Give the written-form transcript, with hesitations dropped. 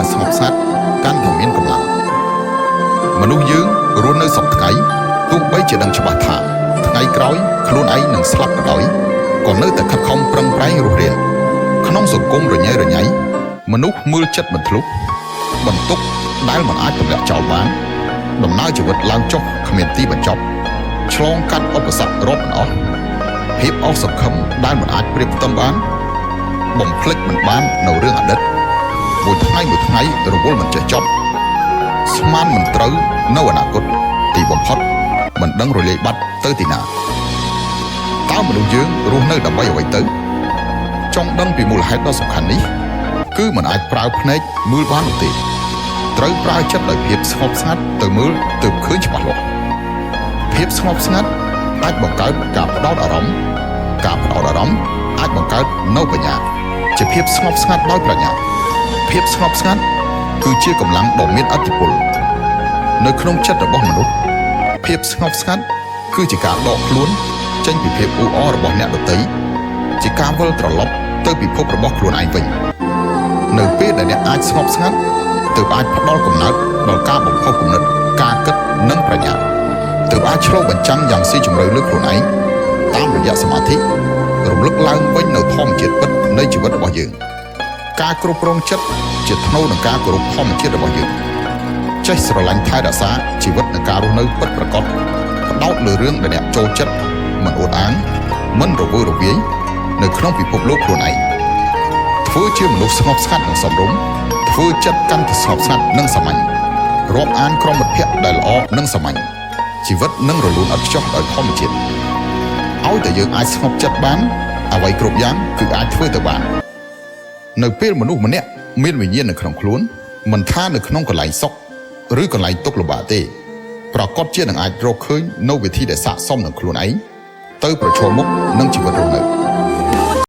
តែស្ងប់ស្ងាត់កាន់តែមានកម្លាំងមនុស្សយើងរស់នៅសពថ្ងៃទោះបីជាដឹងច្បាស់ថាថ្ងៃក្រោយខ្លួនឯងនឹងស្លាប់ក៏ដោយក៏នៅតែខិតខំប្រឹងប្រែងរស់រានក្នុងសង្គមរញ៉េរញ៉ៃមនុស្សមើលចិត្តមិនធ្លុះបន្ទុកដែលមិនអាចទម្លាក់ចោលបានដំណើរជីវិតឡើងចុះគ្មានទីបញ្ចប់ឆ្លងកាត់ឧបសគ្គរាប់មិនអស់ភាពអស់សង្ឃឹមដែលមិនអាចប្រៀបផ្ទឹមបានបំភ្លេចមិនបាននៅរឿងអតីតមួយថ្ងៃរវល់មិនចេះចប់ស្មានមិនត្រូវនៅអនាគតទីបំផុតមិនដឹងរលាយបាត់ទៅទីណាតើមនុស្សយើងរស់នៅដើម្បីអ្វីទៅចង់ដឹងពីមូលហេតុដ៏សំខាន់នេះគឺមិនអាចប្រើភ្នែកមើលបាននោះទេត្រូវប្រើចិត្តដោយភាពស្ងប់ស្ងាត់ទៅមើលទើបឃើញច្បាស់លាស់ភាពស្ងប់ស្ងាត់អាចបង្កើតការផ្ដោតអារម្មណ៍អាចបង្កើតនៅបញ្ញាជាភាពស្ងប់ស្ងាត់ដោយប្រាជ្ញាភាពស្ងប់ស្ងាត់គឺជាកម្លាំងដ៏មានឥទ្ធិពលនៅក្នុងចិត្តរបស់មនុស្សភាពស្ងប់ស្ងាត់គឺជាការដកខ្លួនចេញពីភាពអ៊ូអររបស់អ្នកដទៃជាការវិលត្រឡប់ទៅពិភពរបស់ខ្លួនឯងវិញនៅពេលដែលអ្នកអាចស្ងប់ស្ងាត់ទើបអាចផ្ដល់កំណើតដល់ការបំផុសគំនិតការគិតនិងប្រាជ្ញាទើបអាចឆ្លុះបញ្ចាំងយ៉ាងស៊ីជម្រៅលើខ្លួនឯងតាមរយៈសមាធិរំលឹកឡើងវិញនៅធម្មជាតិពិតនៃជីវិតរបស់យើងការគ្រប់គ្រងចិត្តជាថ្នូរនឹងការគោរពធម្មជាតិរបស់យើងចេះស្រឡាញ់ថែរក្សាជីវិតនិងការរស់នៅពិតប្រាកដផ្ដោតលើរឿងដែលអ្នកចូលចិត្តមិនអួតអាងមិនរវើរវាយនៅក្នុងពិភពលោកខ្លួនឯងធ្វើជាមនុស្សស្ងប់ស្ងាត់និងសមរម្យធ្វើចិត្តកាន់តែស្ងប់ស្ងាត់និងសាមញ្ញរាប់អានក្រុមមិត្តភក្តិដែលល្អនិងសាមញ្ញជីវិតនឹងរលូនឥតខ្ចោះដោយធម្មជាតិឲ្យតែយើងអាចស្ងប់ចិត្តបានអ្វីគ្រប់យ៉ាងគឺអាចធ្វើទៅបាននៅពេលមនុស្សម្នាក់មានវិញ្ញាណនៅក្នុងខ្លួនមិនថានៅក្នុងកន្លែងសុខឬកន្លែងទុក្ខលំបាកទេប្រកបជានឹងអាចរកឃើញនៅវិធីដែលស័ក្តិសមនឹងខ្លួនឯងទៅប្រឈមមុខនឹងជីវិតរស់នៅ